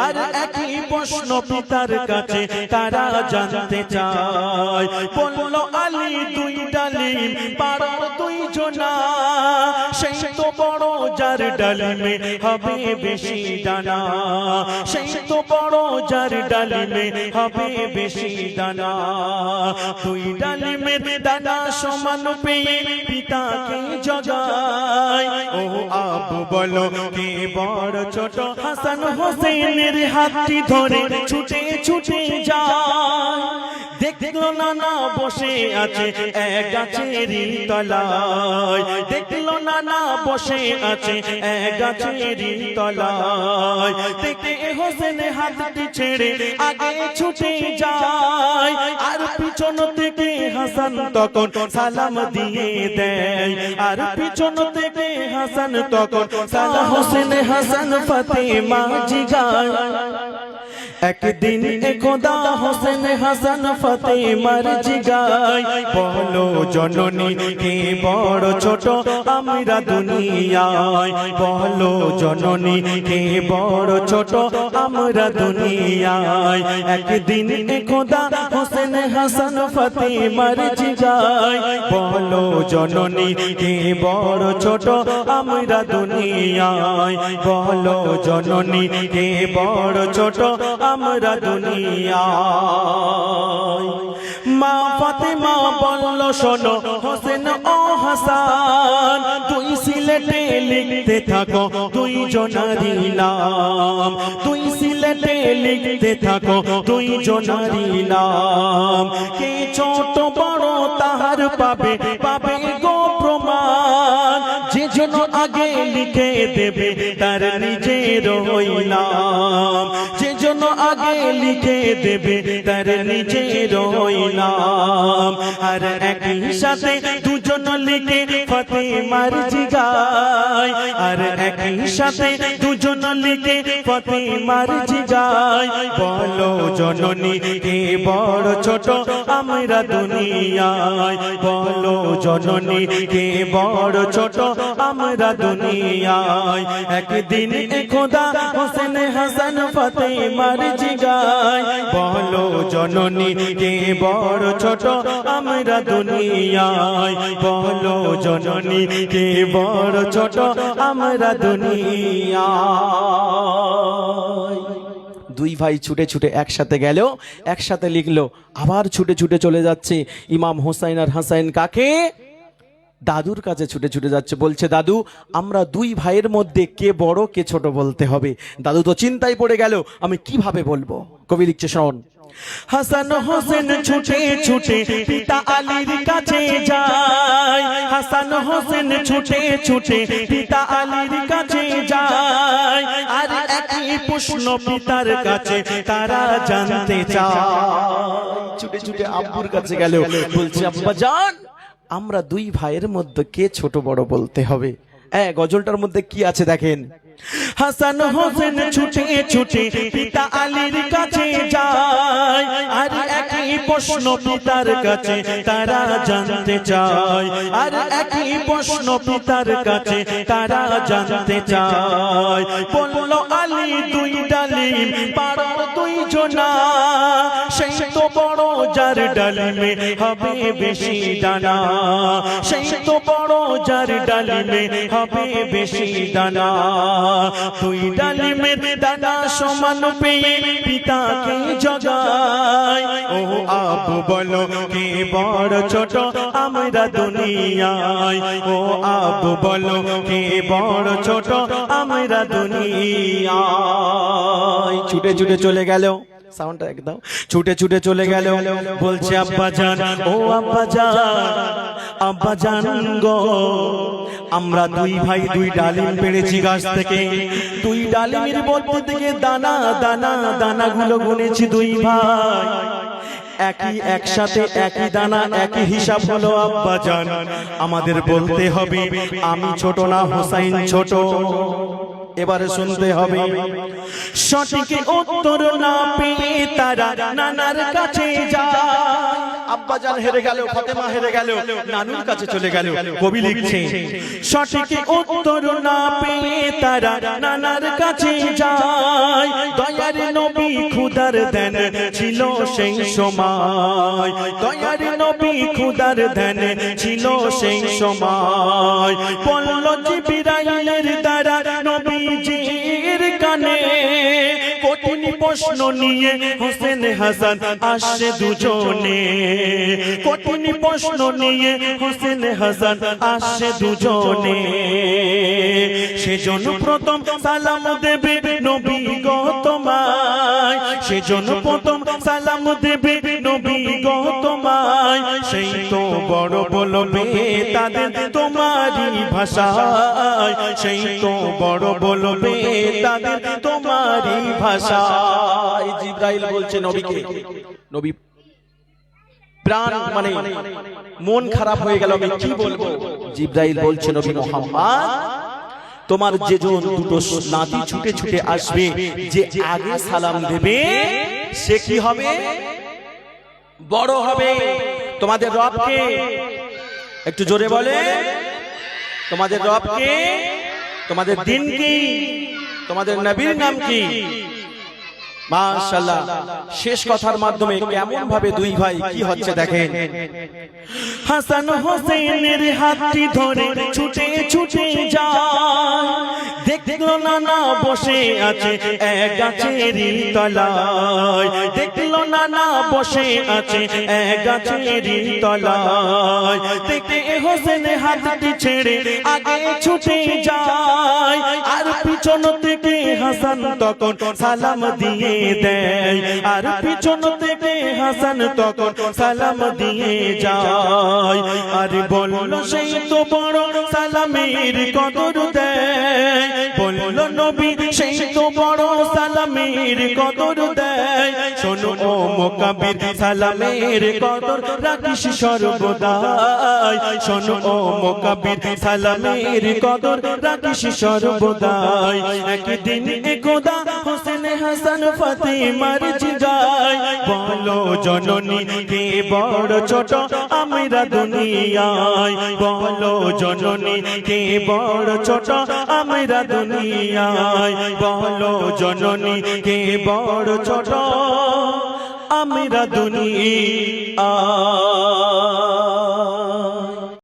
আর একই প্রশ্ন পিতার কাছে তারা জানতে চায়। বলল আলী দুই ডালিম পারো দুই জনা, সেই তো বড় যার ডালিমে হবে বেশি দানা, সেই তো বড় যার ডালিমে হবে বেশি দানা। দুই ডালিমের দানা সমান পেয়ে পিতাকে জগায়। ও আবু বলো কে বড় ছোট, হাসান হোসেনের হাতটি ধরে ছুটে ছুটে যায়। দেখলো নানা বসে আছে এক গাছেরই তলায়, দেখলো নানা বসে আছে এক গাছেরই তলায়। দেখে হোসেন হাতটি ছেড়ে আগে ছুটে যায়, আর পিছন থেকে হাসান তখন সালাম দিয়ে দেয়, আর পিছন থেকে হাসান তখন সালাম। হোসেন হাসান ফাতেমা জিগায় একদিন খোদা হোসেন হাসান ফাতেমার জিগায়। বলো জননী কে বড় ছোট আমরা দুনিয়ায়, বলো জননী কে বড় ছোট আমরা দুনিয়ায়। একদিন খোদা হোসেন হাসান ফাতেমার জিগায়। বলো জননী কে বড় ছোট আমরা দুনিয়ায়, বলো জননী কে বড় ছোট আমরা দুনিয়ায়। মা ফাতেমা বলল শোনো হোসেন ও হাসান, তুই সিলেটে লিখতে থাকো দুই জনারি নাম, তুই সিলেটে লিখতে থাকো দুই জনারি নাম। কে ছোট বড় তাহার পাবে পাবে গো প্রমাণ, যে জন আগে লিখে দেবে তার নিজের ওই নাম, যে জন আগে লিখে দেবে তার নিজের ওই নাম। আর একই সাথে দুজন লিখে ফাতেমার জিগায়, আর একই সাথে দুজন লিখে ফাতেমার জিগায়। বলো জননী কে বড় ছোট আমরা দুনিয়ায়, বলো জননী কে বড় ছোট আমরা দুনিয়ায়। একদিন খোদা হোসেন হাসান ফাতেমার জিগায়। বলো জননী কে বড় ছোট আমরা দুনিয়ায়, বলো জননী কে বড় ছোট আমরা দুনিয়ায়। দুই ভাই ছুটে ছুটে একসাথে গেল, একসাথে লিখলো, আবার ছুটে ছুটে চলে যাচ্ছে। ইমাম হোসাইন আর হাসাইন কাকে দাদুর কাছে ছুটে ছুটে যাচ্ছে, বলছে দাদু আমরা দুই ভাইয়ের মধ্যে কে বড় কে ছোট বলতে হবে। দাদু তো চিন্তায় পড়ে গেল, আমি কিভাবে বলবো। কবি লিখছে শোন, হাসান হোসেন ছুটে ছুটে পিতা আলীর কাছে যায়, হাসান হোসেন ছুটে ছুটে পিতা আলীর কাছে যায়। আর একই প্রশ্ন পিতার কাছে তারা জানতে চায়। ছুটে ছুটে আব্বুর কাছে গেল, বলছে আব্বা জান আমরা দুই ভাইয়ের মধ্যে কে ছোট বড় বলতে হবে। গজলটার মধ্যে কি আছে দেখেন, হাসান হোসেন ছুটে ছুটে পিতা আলীর কাছে যায়, আর একই প্রশ্ন পিতার কাছে তারা জানতে চায়, আর একই প্রশ্ন পিতার কাছে তারা জানতে চায়। বলল আলী দুই ডালিম পারো দুই জনা, সেই তো বড় যার ডালিমে হবে বেশি দানা, সেই তো বড় যার ডালিমে হবে বেশি দানা। দুই ডালিমের দানা সমান পেয়ে পিতাকে জগায়। ও আবু বলো কে বড় ছোট আমরা দুনিয়ায়, ও আবু বলো কে বড় ছোট আমরা দুনিয়ায়। ছুটে ছুটে চলে গেল, সাউন্ডটা একদম, ছুটে ছুটে চলে গেল, বলছে আব্বা জান ও আব্বা জান, আব্বা জান গো আমরা দুই ভাই দুই ডালিম পেড়েছি গাছ থেকে, দুই ডালিমের মধ্যে থেকে দানা দানা দানাগুলো গুনেছি দুই ভাই, একই একসাথে একই দানা একই হিসাব হলো আব্বা জান। আমাদের বলতে হবে আমি ছোট না হোসাইন ছোট। এবারে শুনতে হবে, সঠিক উত্তর না পেয়ে তারা নানার কাছে যায়। আব্বাজান হেরে গেল, ফাতেমা হেরে গেল, নানুর কাছে চলে গেল। কবি লিখছে সঠিক উত্তর না পেয়ে তারা নানার কাছে যায়। দয়ার নবী খুদার দেন ছিল সেই সময়, দয়ার নবী খুদার দেন ছিল সেই সময়। বলল জিবরাইলের দ্বারা নবীজির কানে, কঠিন প্রশ্ন নিয়ে হোসেন হাসান আসে দুজনে, কঠিন প্রশ্ন নিয়ে হোসেন হাসান আসে দুজনে। সেজন্য প্রথম সালাম দেবে নবী গো তোমায়, সেজন্য প্রথম সালাম দেবে নবী গো তোমায়। সেই তো বড় বলবে তাদের তোমারই ভাষায়, সেই তো বড় বলবে তাদের তোমারই ভাষায়। জিবরাইল বলছে নবীকে, নবী প্রাণ মানে মন খারাপ হয়ে গেল, আমি কি বলবো। জিবরাইল বলছে নবী মুহাম্মদ, তোমার যেজন দুটো নাতি ছুটে ছুটে আসবে, যে আগে সালাম দেবে সে কি হবে? বড় হবে। তোমাদের রবকে একটু জোরে বলে, তোমাদের রবকে, তোমাদের দিন কি, তোমাদের নবীর নাম কি? মাশাআল্লাহ, শেষ কথার মাধ্যমে কেমন ভাবে দুই ভাই কি হচ্ছে দেখেন। হাসান হোসেনের হাতটি ধরে ছুটে ছুটে যায়, দেখলো নানা বসে আছে এক গাছেরই তলায়, দেখলো নানা বসে আছে এক গাছেরই তলায়। দেখে হোসেন হাতটি ছেড়ে আগে ছুটে যায়, আর পিছন থেকে হাসান তখন সালাম দিয়ে দেয়, আর পিছন থেকে হাসান তখন সালাম দিয়ে যায়। আর বলল সেই তো বড় সালামের কদর দেয়, বলল নবী সেই তো বড় সালামের কদর দেয়। শোনো ও মুকাব্বির সালামের কদর রাখিস সর্বদাই, শোনো ও মুকাব্বির সালামের কদর রাখিস সর্বদাই। একদিন খোদা হোসেন হাসান ফাতেমার জিগায়, বলো জননী কে বড় ছোট আমরা দুনিয়ায়, বলো জননী কে বড় ছোট আমরা দুনিয়ায়, বলো জননী কে বড় ছোট আমরা দুনিয়ায়।